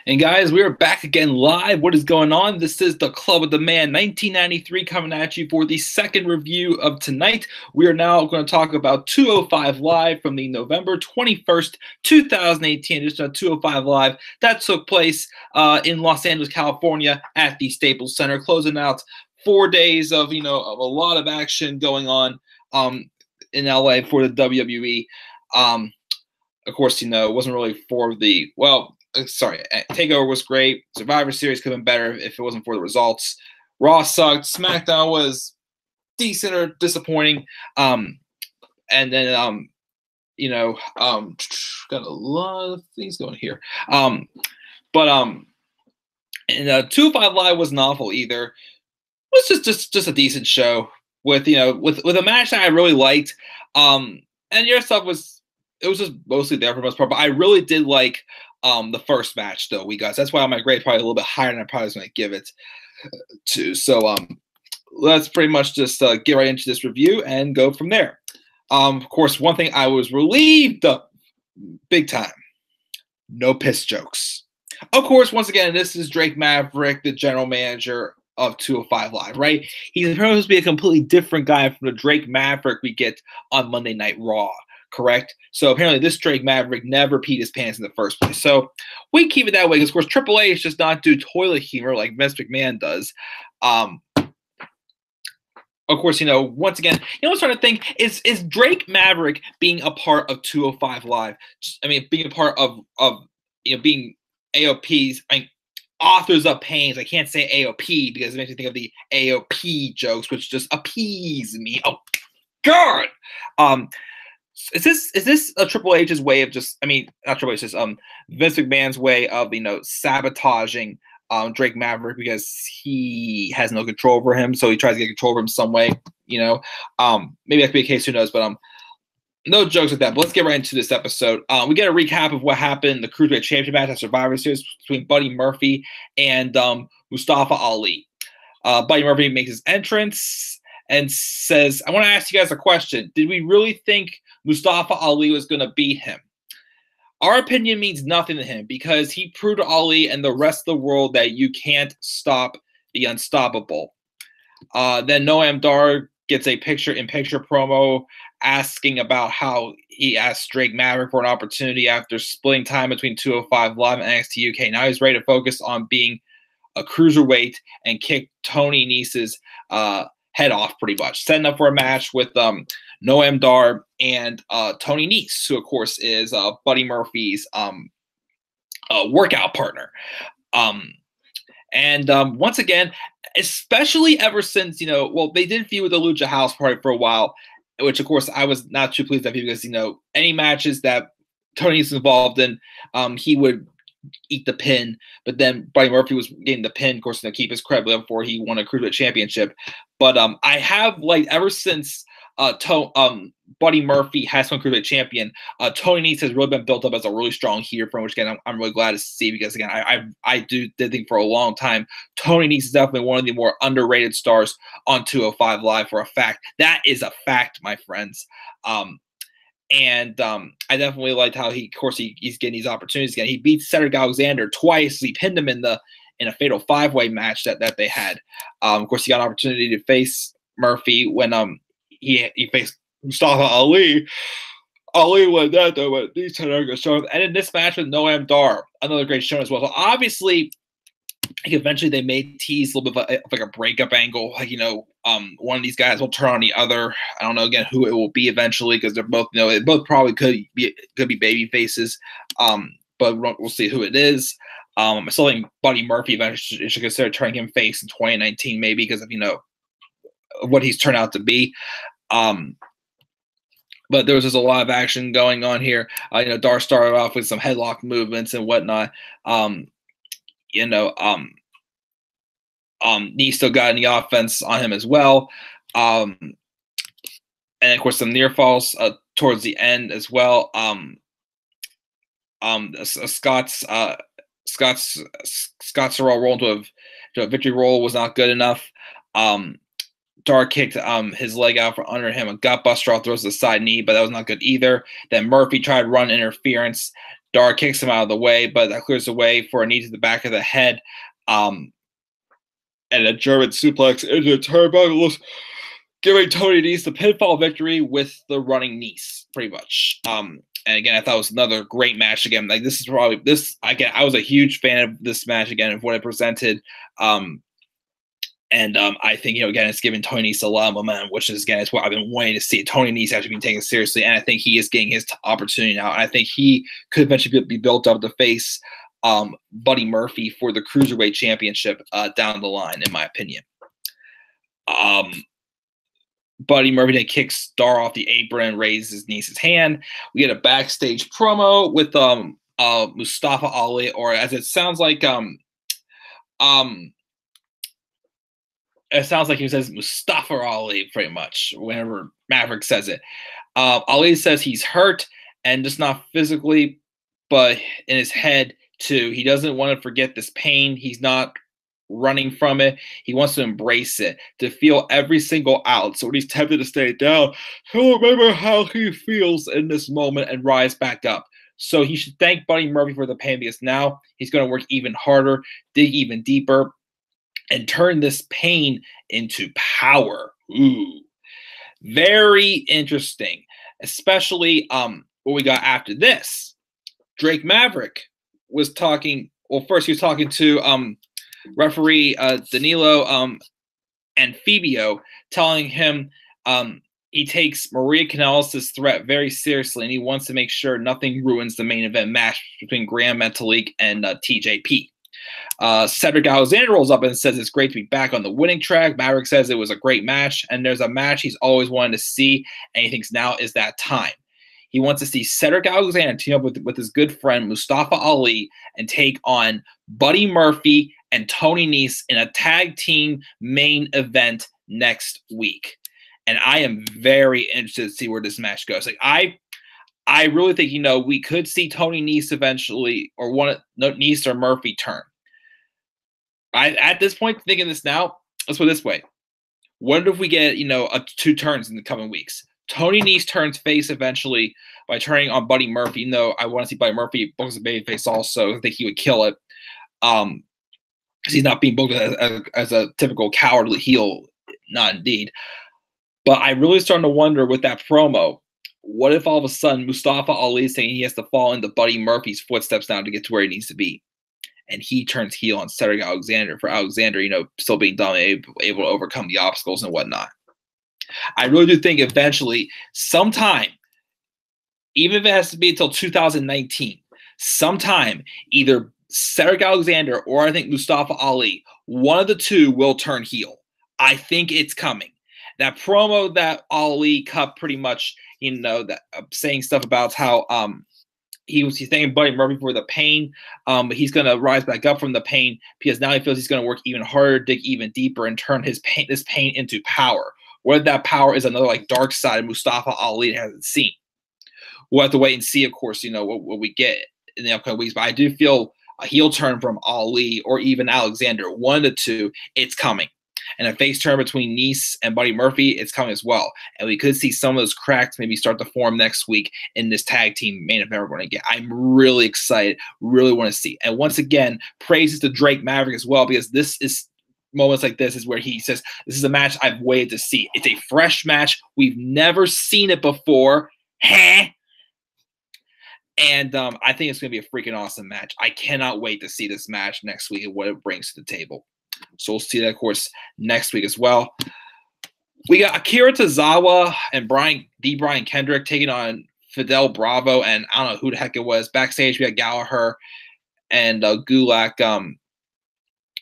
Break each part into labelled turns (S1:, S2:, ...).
S1: And guys, we are back again live. What is going on? This is the Club of the Man 1993 coming at you for the second review of tonight. We are now going to talk about 205 Live from the November 21st, 2018 edition of 205 Live that took place in Los Angeles, California at the Staples Center, closing out 4 days of, of a lot of action going on in LA for the WWE. Of course, it wasn't really for the, Takeover was great. Survivor Series could have been better if it wasn't for the results. Raw sucked. SmackDown was decent or disappointing. And then, got a lot of things going here. And 205 Live wasn't awful either. It was just a decent show with a match that I really liked. And your stuff was just mostly there for the most part, but I really did like the first match though, guys. That's why my grade probably a little bit higher than I probably was going to give it to. So let's pretty much just get right into this review and go from there. Of course, one thing I was relieved of big time: no piss jokes. Of course, once again, this is Drake Maverick, the general manager of 205 Live, right? He's supposed to be a completely different guy from the Drake Maverick we get on Monday Night Raw. Correct. So apparently this Drake Maverick never peed his pants in the first place. So we keep it that way because, of course, Triple H does not do toilet humor like Vince McMahon does. Of course, once again, what's trying to think is Drake Maverick being a part of 205 Live? I mean, being a part of being AOP's, authors of pains. I can't say AOP because it makes me think of the AOP jokes, which just appease me. Oh God. Is this a Triple H's way of just? I mean, not Triple H, just Vince McMahon's way of sabotaging Drake Maverick because he has no control over him, so he tries to get control over him some way. Maybe that could be a case. Who knows? But no jokes with that. But let's get right into this episode. We get a recap of what happened in the Cruiserweight Championship match at Survivor Series between Buddy Murphy and Mustafa Ali. Buddy Murphy makes his entrance and says, "I want to ask you guys a question. Did we really think Mustafa Ali was going to beat him? Our opinion means nothing to him because he proved to Ali and the rest of the world that you can't stop the unstoppable." Then Noam Dar gets a picture-in-picture promo asking about how he asked Drake Maverick for an opportunity after splitting time between 205 Live and NXT UK. Now he's ready to focus on being a cruiserweight and kick Tony Nese's head off, pretty much. Setting up for a match with Noam Dar and Tony Nese, who, of course, is Buddy Murphy's workout partner. Once again, especially ever since, they did feud with the Lucha House Party for a while, which, of course, I was not too pleased with because, any matches that Tony Nese was involved in, he would eat the pin, but then Buddy Murphy was getting the pin, of course, to keep his credibility before he won a Cruiserweight Championship. But I have ever since Buddy Murphy has been Cruiserweight Champion, Tony Nese has really been built up as a really strong heel, from which again I'm really glad to see, because again I did think for a long time Tony Nese is definitely one of the more underrated stars on 205 Live for a fact. That is a fact, my friends. I definitely liked how he's getting these opportunities again. He beat Cedric Alexander twice. He pinned him in a fatal 5-way match that they had. Of course, he got an opportunity to face Murphy when he faced Mustafa Ali. Ali won that though, but these two are going to start. And in this match with Noam Dar, another great show as well. So obviously, eventually they may tease a little bit of a breakup angle. One of these guys will turn on the other. I don't know again who it will be eventually, because they're both, it both probably could be baby faces. But we'll see who it is. I still think Buddy Murphy eventually should consider turning him face in 2019, maybe because of what he's turned out to be. But there was just a lot of action going on here. Dar started off with some headlock movements and whatnot. He still got any offense on him as well. And of course some near falls towards the end as well. Scott's roll into a victory roll was not good enough. Dar kicked his leg out from under him. A gut buster off, throws the side knee, but that was not good either. Then Murphy tried run interference. Dar kicks him out of the way, but that clears the way for a knee to the back of the head. And a German suplex into the turnbuckles, giving Tony Nese the pinfall victory with the running knees, pretty much. And again, I thought it was another great match. Again, like this is probably this. Again, I was a huge fan of this match. Again, of what it presented. I think, again, it's giving Tony Nese a lot of momentum, which is, again, it's what I've been wanting to see. Tony Nese actually being taken seriously, and I think he is getting his opportunity now. And I think he could eventually be built up to face Buddy Murphy for the Cruiserweight Championship down the line, in my opinion. Buddy Murphy then kicks Dar off the apron and raises Nese's hand. We get a backstage promo with Mustafa Ali, or as it sounds like, it sounds like he says Mustafa Ali pretty much whenever Maverick says it. Ali says he's hurt, and just not physically, but in his head too. He doesn't want to forget this pain. He's not running from it. He wants to embrace it, to feel every single ounce. So when he's tempted to stay down, he'll remember how he feels in this moment and rise back up. So he should thank Buddy Murphy for the pain, because now he's going to work even harder, dig even deeper, and turn this pain into power. Ooh, very interesting. Especially what we got after this. Drake Maverick was talking. Well, first he was talking to referee Danilo Anfibio, telling him he takes Maria Kanellis' threat very seriously, and he wants to make sure nothing ruins the main event match between Graham Metalik and TJP. Cedric Alexander rolls up and says it's great to be back on the winning track. Maverick says it was a great match, and there's a match he's always wanted to see, and he thinks now is that time. He wants to see Cedric Alexander team up with his good friend Mustafa Ali and take on Buddy Murphy and Tony Nese in a tag team main event next week. And I am very interested to see where this match goes. Like I really think, we could see Tony Nese eventually, or Nese or Murphy turn. At this point, thinking this now, let's put it this way. What if we get, two turns in the coming weeks? Tony Nese turns face eventually by turning on Buddy Murphy. Even though I want to see Buddy Murphy booked as a babyface also. I think he would kill it. Because he's not being booked as a typical cowardly heel. Not indeed. But I really starting to wonder with that promo, what if all of a sudden Mustafa Ali is saying he has to fall into Buddy Murphy's footsteps now to get to where he needs to be? And he turns heel on Cedric Alexander for Alexander, still being dominant, able to overcome the obstacles and whatnot. I really do think eventually, sometime, even if it has to be until 2019, sometime, either Cedric Alexander or I think Mustafa Ali, one of the two will turn heel. I think it's coming. That promo that Ali cut pretty much, that saying stuff about how he's thanking Buddy Murphy for the pain, but he's going to rise back up from the pain because now he feels he's going to work even harder, dig even deeper, and turn this pain into power. Whether that power is another dark side of Mustafa Ali hasn't seen. We'll have to wait and see, of course, what we get in the upcoming weeks. But I do feel a heel turn from Ali or even Alexander, one of the two, it's coming. And a face turn between Nese and Buddy Murphy, it's coming as well. And we could see some of those cracks maybe start to form next week in this tag team main event we're going to get. I'm really excited, really want to see. And once again, praises to Drake Maverick as well, because this is moments like this is where he says, this is a match I've waited to see. It's a fresh match. We've never seen it before. And I think it's going to be a freaking awesome match. I cannot wait to see this match next week and what it brings to the table. So we'll see that, of course, next week as well. We got Akira Tozawa and Brian Kendrick taking on Fidel Bravo, and I don't know who the heck it was. Backstage, we got Gallagher and Gulak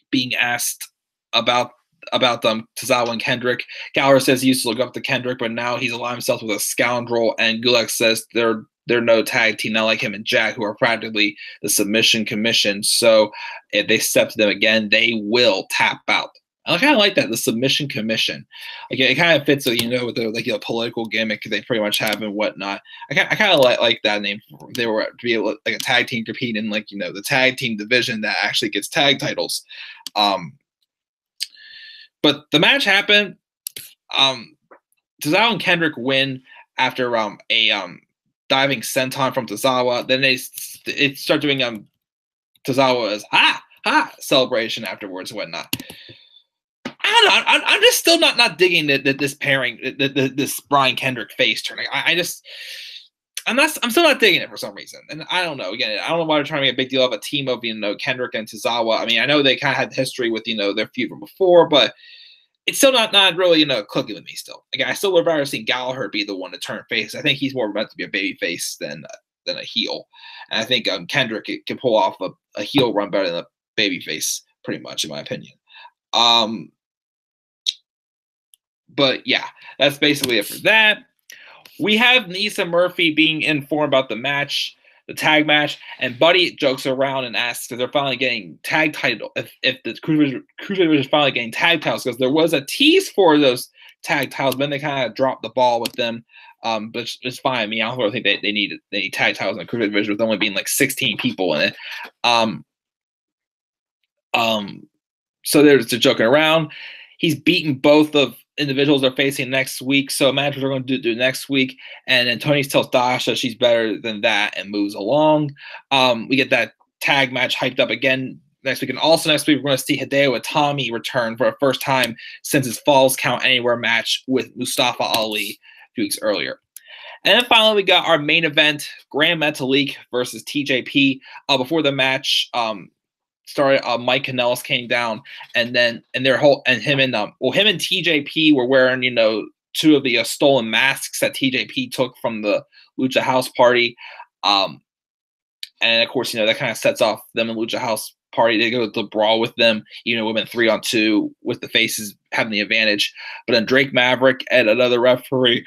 S1: being asked about Tozawa and Kendrick. Gallagher says he used to look up to Kendrick, but now he's aligned himself with a scoundrel, and Gulak says they're no tag team, not like him and Jack, who are practically the submission commission. So if they step to them again, they will tap out. I kind of like that, the submission commission. It kind of fits, with the political gimmick they pretty much have and whatnot. I kind of like that name. They were to be like a tag team competing in the tag team division that actually gets tag titles. But the match happened. Tozawa and Kendrick win after a diving senton from Tozawa. Then they it start doing Tozawa's celebration afterwards and whatnot. I don't know. I'm just still not digging that this pairing, this Brian Kendrick face turn. I'm still not digging it for some reason, and I don't know. Again, I don't know why they're trying to make a big deal of a team of Kendrick and Tozawa. I mean, I know they kind of had history with their feud from before, but it's still not really clicking with me still. Again, I still would rather see Gallagher be the one to turn face. I think he's more meant to be a baby face than a heel, and I think Kendrick can pull off a heel run better than a baby face, pretty much in my opinion. But yeah, that's basically it for that. We have Nisa Murphy being informed about the tag match, and Buddy jokes around and asks if they're finally getting tag title, if the Cruiserweight is finally getting tag titles, because there was a tease for those tag titles, but then they kind of dropped the ball with them. But it's fine. I mean, I don't really think they need tag titles in the Cruiserweight division with only being like 16 people in it. So there's the joking around. He's beaten both of individuals they're facing next week. So imagine what we're going to do next week. And then Tony tells Dasha she's better than that and moves along. We get that tag match hyped up again next week. And also next week, we're going to see Hideo Itami return for the first time since his Falls Count Anywhere match with Mustafa Ali a few weeks earlier. And then finally, we got our main event, Grand Metalik versus TJP. Before the match started, Mike Kanellis came down, and him and TJP were wearing two of the stolen masks that TJP took from the Lucha House Party, and of course that kind of sets off them and Lucha House Party. They go to the brawl with them, women 3-on-2 with the faces having the advantage, but then Drake Maverick and another referee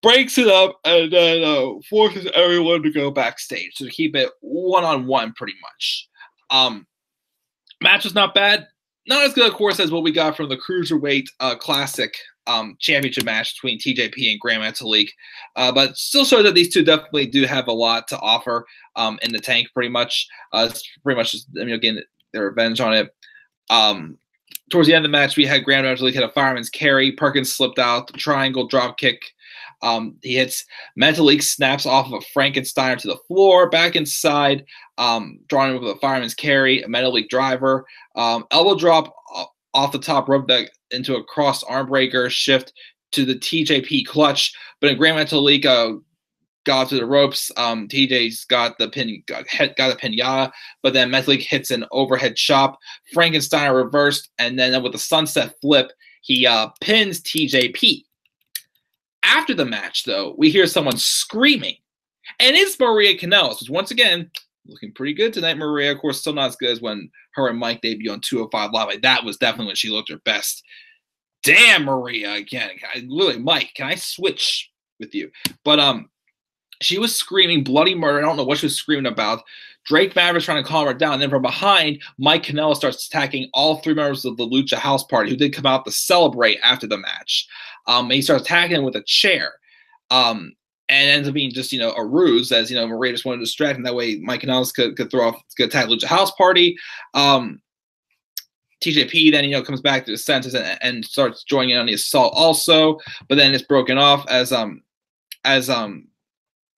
S1: breaks it up and then forces everyone to go backstage to keep it one-on-one pretty much. Match was not bad. Not as good, of course, as what we got from the Cruiserweight Classic championship match between TJP and Grand Metalik. But still shows that these two definitely do have a lot to offer in the tank, pretty much. It's pretty much just, getting their revenge on it. Towards the end of the match, we had Grand Metalik hit a fireman's carry. Perkins slipped out, the triangle drop kick. He hits Metalik, snaps off of a Frankensteiner to the floor, back inside, drawing him with a fireman's carry, a Metalik driver, elbow drop off the top rope that into a cross arm breaker, shift to the TJP clutch. But then Grand Metalik got to the ropes. TJ's got the pinata, but then Metalik hits an overhead chop. Frankensteiner reversed, and then with the sunset flip, he pins TJP. After the match, though, we hear someone screaming, and it's Maria Kanellis, which once again looking pretty good tonight. Maria, of course, still not as good as when her and Mike debuted on 205 Live. Like, that was definitely when she looked her best. Damn, Maria, again, really, Mike, can I switch with you? But she was screaming bloody murder. I don't know what she was screaming about. Drake Maverick's trying to calm her down. And then from behind, Mike Kanellis starts attacking all three members of the Lucha House Party who did come out to celebrate after the match. And he starts attacking him with a chair. And ends up being just, a ruse, as, Maria just wanted to distract him. That way Mike Kanellis could attack Lucha House Party. TJP then, comes back to the senses and starts joining in on the assault also. But then it's broken off as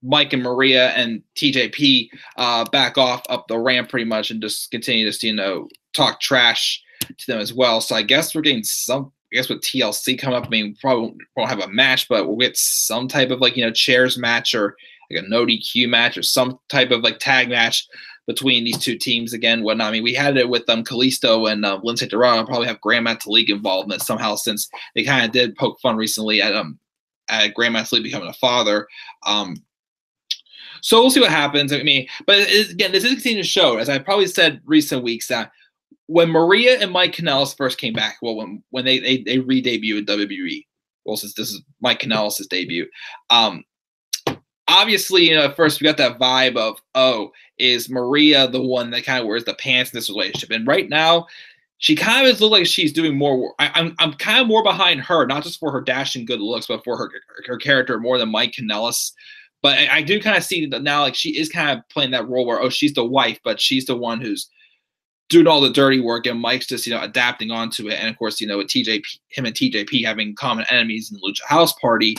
S1: Mike and Maria and TJP back off up the ramp pretty much and just continue to, talk trash to them as well. So I guess we're getting with TLC coming up, I mean, probably won't have a match, but we'll get some type of chairs match or like a no DQ match or some type of tag match between these two teams again, whatnot. I mean, we had it with Kalisto and Lindsay Dorado. I'll probably have Grand Metalik involved in it somehow, since they kind of did poke fun recently at Grand Metalik becoming a father. So we'll see what happens. I mean, but again, this is continuing to show, as I probably said recent weeks, that when Maria and Mike Kanellis first came back, well, when they re-debuted WWE, well, since this is Mike Kanellis' debut, obviously, at first we got that vibe of, is Maria the one that kind of wears the pants in this relationship? And right now, she kind of looks like she's doing more. I'm kind of more behind her, not just for her dashing good looks, but for her character more than Mike Kanellis. But I do kind of see that now, she is kind of playing that role where, she's the wife, but she's the one who's doing all the dirty work, and Mike's just, adapting onto it. And of course, with him and TJP having common enemies in the Lucha House Party,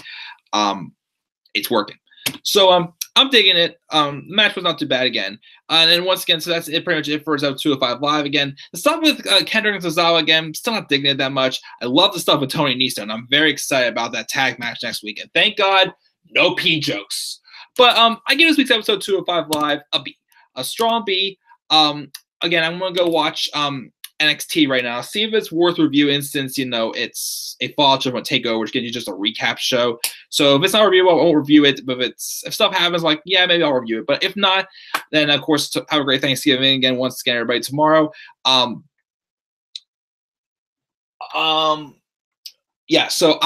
S1: it's working. So, I'm digging it. The match was not too bad again. And then once again, so that's it. Pretty much it for episode 205 Live again. The stuff with Kendrick and Tozawa again, still not digging it that much. I love the stuff with Tony Nesta, and I'm very excited about that tag match next weekend. Thank God, no P jokes. But I give this week's episode 205 Live a B, a strong B. Again, I'm gonna go watch NXT right now. See if it's worth reviewing, since it's a Fallout Judgment Takeover, which gives you just a recap show. So if it's not reviewable, I won't review it. But if stuff happens, like, yeah, maybe I'll review it. But if not, then of course have a great Thanksgiving again. Once again, everybody, tomorrow. Yeah. So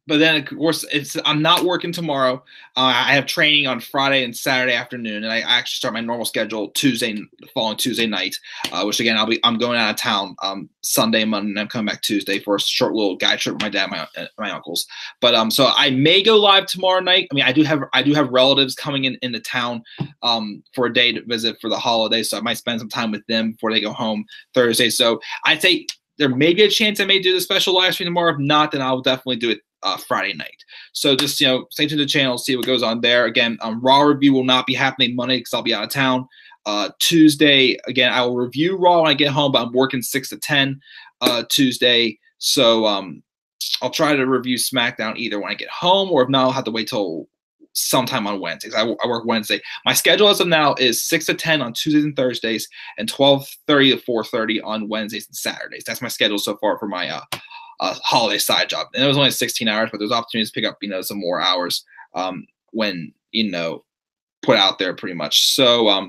S1: but then, of course, I'm not working tomorrow. I have training on Friday and Saturday afternoon, and I actually start my normal schedule the following Tuesday night. Which again, I'm going out of town Sunday, Monday, and I'm coming back Tuesday for a short little guy trip with my dad, my uncles. But so I may go live tomorrow night. I mean, I do have relatives coming into town for a day to visit for the holiday, so I might spend some time with them before they go home Thursday. So I'd say there may be a chance I may do the special live stream tomorrow. If not, then I'll definitely do it Friday night. So just stay tuned to the channel, see what goes on there. Again, Raw review will not be happening Monday because I'll be out of town. Tuesday, again, I will review Raw when I get home, but I'm working 6 to 10 Tuesday. So I'll try to review SmackDown either when I get home, or if not, I'll have to wait till sometime on Wednesdays. I work Wednesday. My schedule as of now is 6 to 10 on Tuesdays and Thursdays, and 12:30 to 4:30 on Wednesdays and Saturdays. That's my schedule so far for my holiday side job. And it was only 16 hours, but there's opportunities to pick up, some more hours when, put out there pretty much. So,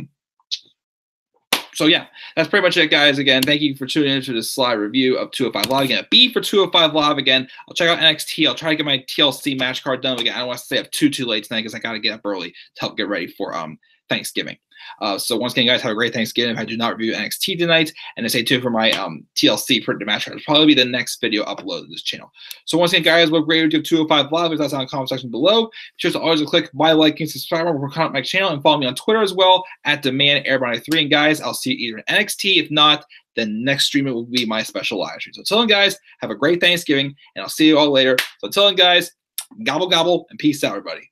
S1: so yeah, that's pretty much it, guys. Again, thank you for tuning in to this live review of 205 Live. Again, a B for 205 Live. Again, I'll check out NXT. I'll try to get my TLC match card done. Again, I don't want to stay up too late tonight because I got to get up early to help get ready for Thanksgiving. So once again, guys, have a great Thanksgiving. If I do not review NXT tonight, and I say too for my TLC printed match card, it'll probably be the next video uploaded to this channel. So once again, guys, what great review of 205 Live is, that's in the comment section below. Be sure to always click my like and subscribe for content on my channel, and follow me on Twitter as well at DemandAirborne93. And guys, I'll see you either in NXT. If not, then next stream it will be my special live stream. So until then, guys, have a great Thanksgiving, and I'll see you all later. So until then, guys, gobble gobble and peace out, everybody.